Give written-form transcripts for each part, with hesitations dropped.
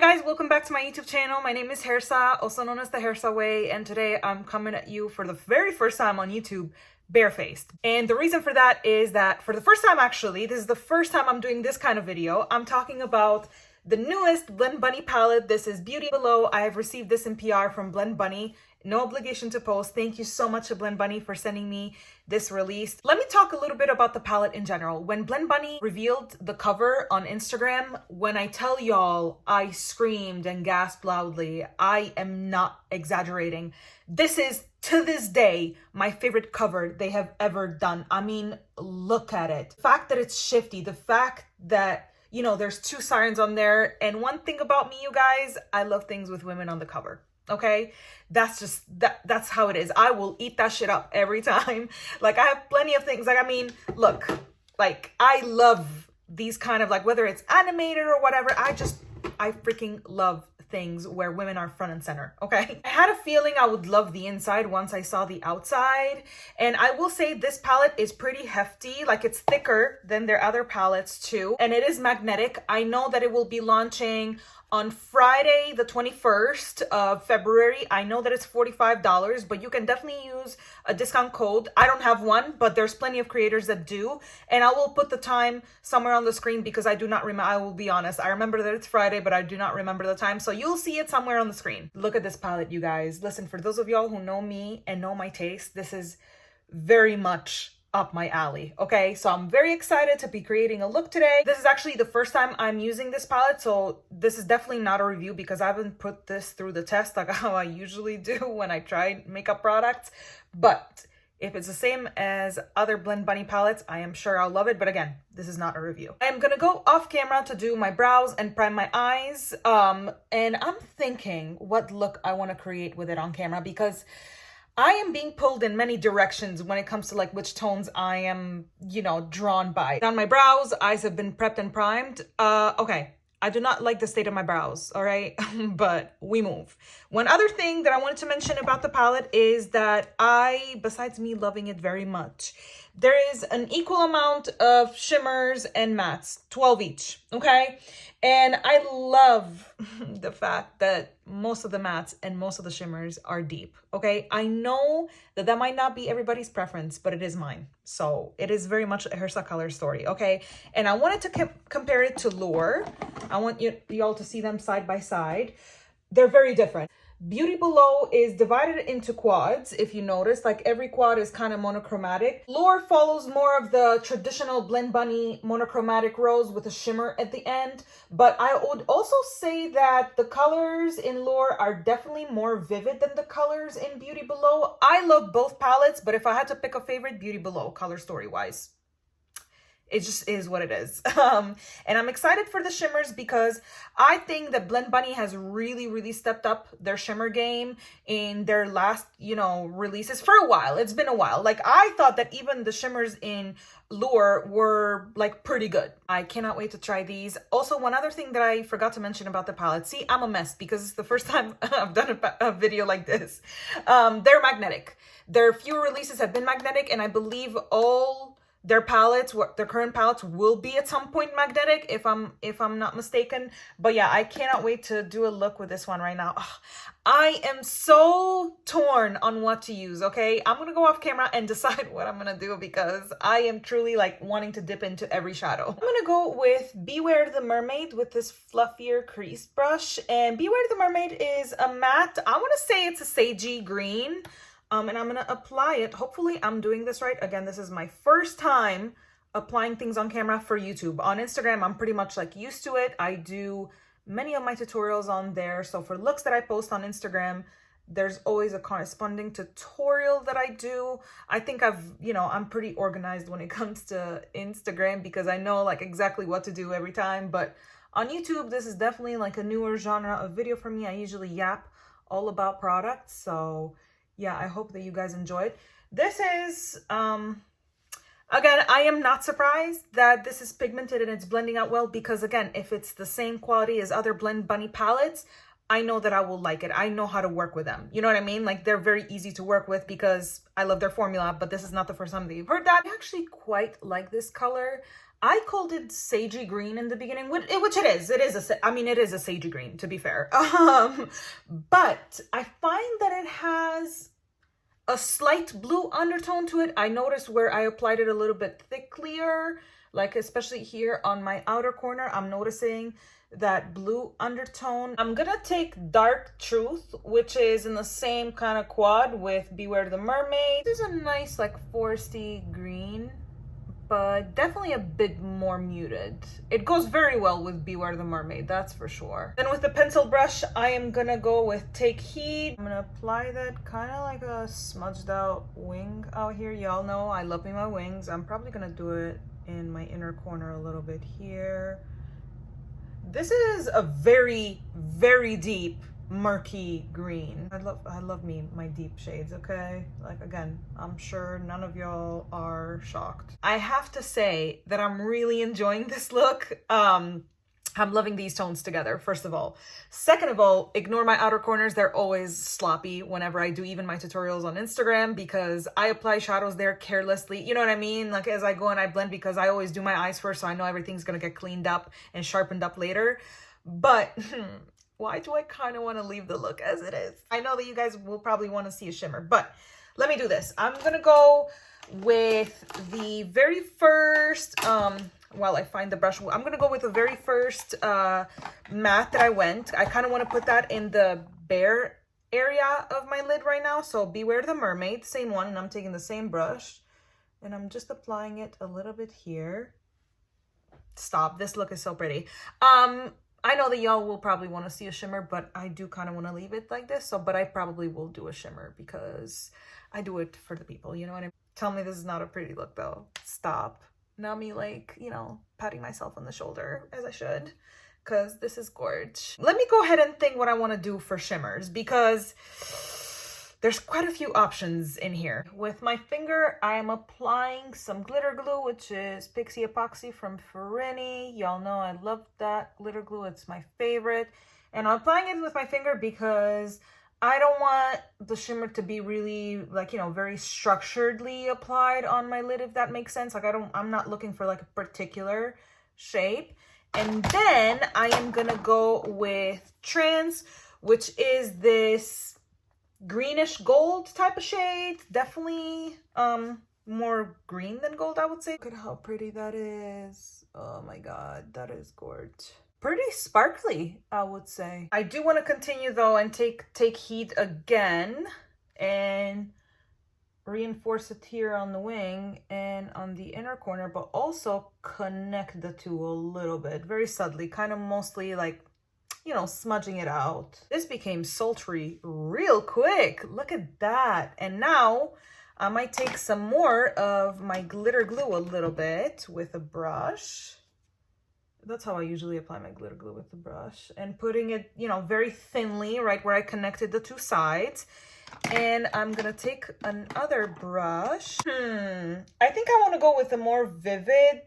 guys, welcome back to my YouTube channel. My name is Hersa, also known as the Hersa Way, and today I'm coming at you for the very first time on YouTube barefaced. And the reason for that is that for the first time, actually, this is the first time I'm doing this kind of video. I'm talking about the newest Blend Bunny palette. This is Beauty Below. I have received this in PR from Blend Bunny. No obligation to post. Thank you so much to Blend Bunny for sending me this release. Let me talk a little bit about the palette in general. When Blend Bunny revealed the cover on Instagram, when I tell y'all I screamed and gasped loudly, I am not exaggerating. This is, to this day, my favorite cover they have ever done. I mean, look at it. The fact that it's shifty, the fact that, you know, there's two sirens on there. And one thing about me, you guys, I love things with women on the cover. Okay, that's just that's how it is. I will eat that shit up every time. Like, I have plenty of things. Like, I mean, look, like, I love these kind of, like, whether it's animated or whatever, I freaking love things where women are front and center. Okay, I had a feeling I would love the inside once I saw the outside, and I will say this palette is pretty hefty. Like, it's thicker than their other palettes too, and it is magnetic. I know that it will be launching on Friday, the 21st of February. I know that it's $45, but you can definitely use a discount code. I don't have one, but there's plenty of creators that do. And I will put the time somewhere on the screen because I do not remember. I will be honest. I remember that it's Friday, but I do not remember the time. So you'll see it somewhere on the screen. Look at this palette, you guys. Listen, for those of y'all who know me and know my taste, this is very much up my alley. Okay, so I'm very excited to be creating a look today. This is actually the first time I'm using this palette, so this is definitely not a review because I haven't put this through the test like how I usually do when I try makeup products. But if it's the same as other Blend Bunny palettes, I am sure I'll love it. But again, this is not a review. I'm gonna go off camera to do my brows and prime my eyes. And I'm thinking what look I want to create with it on camera because I am being pulled in many directions when it comes to, like, which tones I am, you know, drawn by. On my brows, eyes have been prepped and primed. Okay, I do not like the state of my brows, all right? But we move. One other thing that I wanted to mention about the palette is that besides me loving it very much, there is an equal amount of shimmers and mattes, 12 each, okay? And I love the fact that most of the mattes and most of the shimmers are deep, okay? I know that that might not be everybody's preference, but it is mine. So it is very much a Hersa color story, okay? And I wanted to compare it to Lure. I want y'all to see them side by side. They're very different. Beauty Below is divided into quads, if you notice. Like, every quad is kind of monochromatic. Lure follows more of the traditional Blend Bunny monochromatic rose with a shimmer at the end. But I would also say that the colors in Lure are definitely more vivid than the colors in Beauty Below. I love both palettes, but if I had to pick a favorite, Beauty Below, color story-wise. It just is what it is. And I'm excited for the shimmers because I think that Blend Bunny has really stepped up their shimmer game in their last, you know, releases for a while. It's been a while. Like, I thought that even the shimmers in Lure were, like, pretty good. I cannot wait to try these. Also, one other thing that I forgot to mention about the palette. See, I'm a mess because it's the first time I've done a video like this. They're magnetic. Their few releases have been magnetic, and I believe all their palettes, their current palettes, will be at some point magnetic, if I'm not mistaken. But yeah, I cannot wait to do a look with this one right now. Ugh, I am so torn on what to use, okay? I'm gonna go off camera and decide what I'm gonna do because I am truly, like, wanting to dip into every shadow. I'm gonna go with Beware the Mermaid with this fluffier crease brush. And Beware the Mermaid is a matte. I wanna say it's a sagey green. And I'm going to apply it. Hopefully I'm doing this right. Again, this is my first time applying things on camera for YouTube. On Instagram, I'm pretty much, like, used to it. I do many of my tutorials on there. So for looks that I post on Instagram, there's always a corresponding tutorial that I do. I think I'm pretty organized when it comes to Instagram because I know, like, exactly what to do every time. But on YouTube, this is definitely, like, a newer genre of video for me. I usually yap all about products. So yeah, I hope that you guys enjoyed. This is, again, I am not surprised that this is pigmented and it's blending out well because, again, if it's the same quality as other Blend Bunny palettes, I know that I will like it. I know how to work with them. You know what I mean? Like, they're very easy to work with because I love their formula, but this is not the first time that you've heard that. I actually quite like this color. I called it sagey green in the beginning, which it is. It is it is a sagey green, to be fair. But I find that it has a slight blue undertone to it. I noticed where I applied it a little bit thicklier, like especially here on my outer corner, I'm noticing that blue undertone. I'm gonna take Dark Truth, which is in the same kind of quad with Beware the Mermaid. This is a nice like foresty green, but definitely a bit more muted. It goes very well with Beware the Mermaid, that's for sure. Then with the pencil brush, I am gonna go with Take Heed. I'm gonna apply that kind of like a smudged out wing out here. Y'all know I love me my wings. I'm probably gonna do it in my inner corner a little bit here. This is a very, very deep murky green. I love me my deep shades, okay? Like, again, I'm sure none of y'all are shocked. I have to say that I'm really enjoying this look. I'm loving these tones together, first of all. Second of all, ignore my outer corners. They're always sloppy whenever I do even my tutorials on Instagram because I apply shadows there carelessly. You know what I mean? Like as I go and I blend, because I always do my eyes first, so I know everything's gonna get cleaned up and sharpened up later. But why do I kind of want to leave the look as it is? I know that you guys will probably want to see a shimmer, but let me do this. I'm gonna go with the very first, while I find the brush, I'm gonna go with the very first matte that I went. I kind of want to put that in the bare area of my lid right now. So Beware the Mermaid, same one, and I'm taking the same brush and I'm just applying it a little bit here. Stop, this look is so pretty. I know that y'all will probably want to see a shimmer, but I do kind of want to leave it like this. So, but I probably will do a shimmer because I do it for the people, you know what I mean? Tell me this is not a pretty look though. Stop. Not me like, you know, patting myself on the shoulder as I should, because this is gorge. Let me go ahead and think what I want to do for shimmers because there's quite a few options in here. With my finger, I am applying some glitter glue, which is Pixie Epoxy from Ferrini. Y'all know I love that glitter glue. It's my favorite. And I'm applying it with my finger because I don't want the shimmer to be really like, you know, very structuredly applied on my lid, if that makes sense. Like I'm not looking for like a particular shape. And then I am gonna go with Trance, which is this greenish gold type of shade. Definitely more green than gold, I would say. Look at how pretty that is. Oh my god, that is gorgeous. Pretty sparkly, I would say. I do want to continue though and take Heed again and reinforce it here on the wing and on the inner corner, but also connect the two a little bit, very subtly, kind of mostly like, you know, smudging it out. This became sultry real quick. Look at that. And now I might take some more of my glitter glue a little bit with a brush. That's how I usually apply my glitter glue, with the brush, and putting it, you know, very thinly right where I connected the two sides. And I'm gonna take another brush. I think I want to go with a more vivid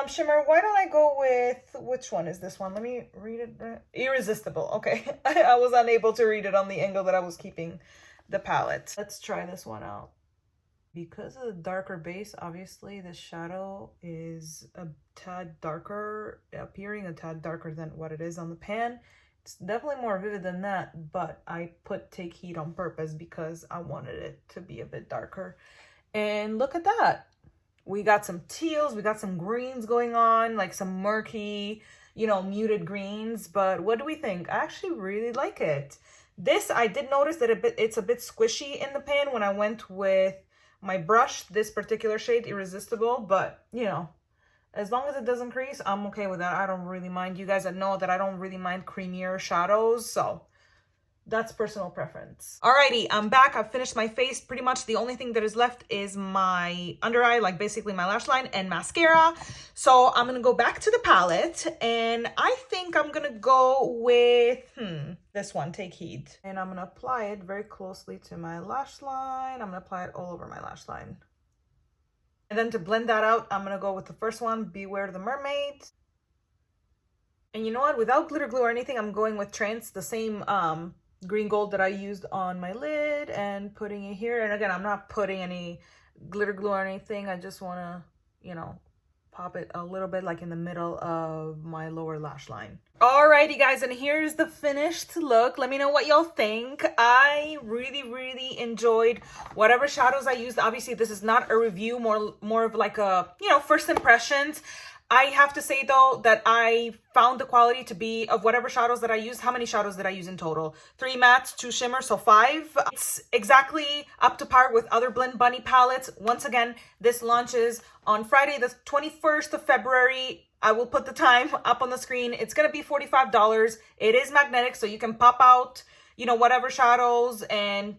shimmer. Why don't I go with, which one is this one? Let me read it. Irresistible. Okay. I was unable to read it on the angle that I was keeping the palette. Let's try this one out. Because of the darker base, obviously the shadow is a tad darker, appearing a tad darker than what it is on the pan. It's definitely more vivid than that, but I put Take Heed on purpose because I wanted it to be a bit darker. And look at that. We got some teals, we got some greens going on, like some murky, you know, muted greens. But what do we think? I actually really like it. This, I did notice that it's a bit squishy in the pan when I went with my brush, this particular shade, Irresistible, but you know, as long as it doesn't crease, I'm okay with that. I don't really mind. You guys know that I don't really mind creamier shadows, so that's personal preference. Alrighty, I'm back. I've finished my face. Pretty much the only thing that is left is my under eye, like basically my lash line and mascara. So I'm gonna go back to the palette and I think I'm gonna go with this one, Take Heed. And I'm gonna apply it very closely to my lash line. I'm gonna apply it all over my lash line. And then to blend that out, I'm gonna go with the first one, Beware the Mermaid. And you know what? Without glitter glue or anything, I'm going with Trance, the same green gold that I used on my lid, and putting it here. And again, I'm not putting any glitter glue or anything. I just want to, you know, pop it a little bit like in the middle of my lower lash line. Alrighty guys, and here's the finished look. Let me know what y'all think. I really enjoyed whatever shadows I used. Obviously this is not a review, more of like a, you know, first impressions. I have to say though that I found the quality to be of whatever shadows that I used. How many shadows did I use in total? 3 mattes, 2 shimmers, so 5. It's exactly up to par with other Blend Bunny palettes. Once again, this launches on Friday the 21st of February. I will put the time up on the screen. It's going to be $45. It is magnetic, so you can pop out, you know, whatever shadows and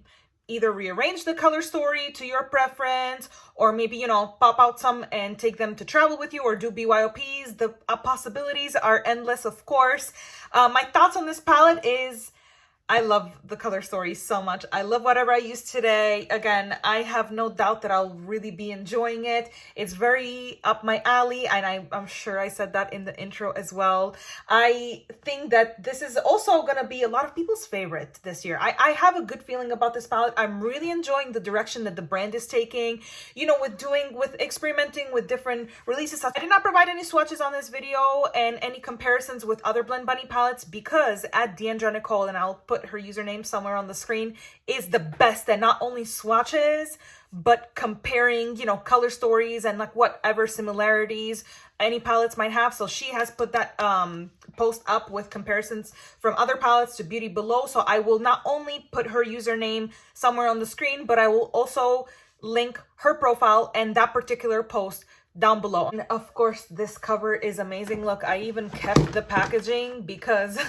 either rearrange the color story to your preference, or maybe, you know, pop out some and take them to travel with you or do BYOPs. The possibilities are endless, of course. My thoughts on this palette is I love the color story so much. I love whatever I used today. Again, I have no doubt that I'll really be enjoying it. It's very up my alley, and I'm sure I said that in the intro as well. I think that this is also gonna be a lot of people's favorite this year. I have a good feeling about this palette. I'm really enjoying the direction that the brand is taking, you know, with experimenting with different releases. I did not provide any swatches on this video and any comparisons with other Blend Bunny palettes because at Deandra Nicole, and I'll put her username somewhere on the screen, is the best at not only swatches but comparing, you know, color stories and like whatever similarities any palettes might have. So she has put that post up with comparisons from other palettes to Beauty Below. So I will not only put her username somewhere on the screen, but I will also link her profile and that particular post down below. And of course this cover is amazing. Look, I even kept the packaging because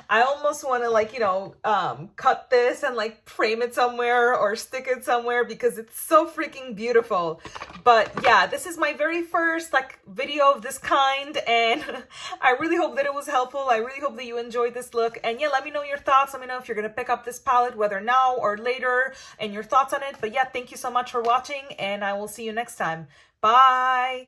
I almost want to, like, you know, cut this and like frame it somewhere or stick it somewhere because it's so freaking beautiful. But yeah, this is my very first like video of this kind, and I really hope that it was helpful. I really hope that you enjoyed this look. And yeah, let me know your thoughts. Let me know if you're gonna pick up this palette, whether now or later, and your thoughts on it. But yeah, thank you so much for watching, and I will see you next time. Bye.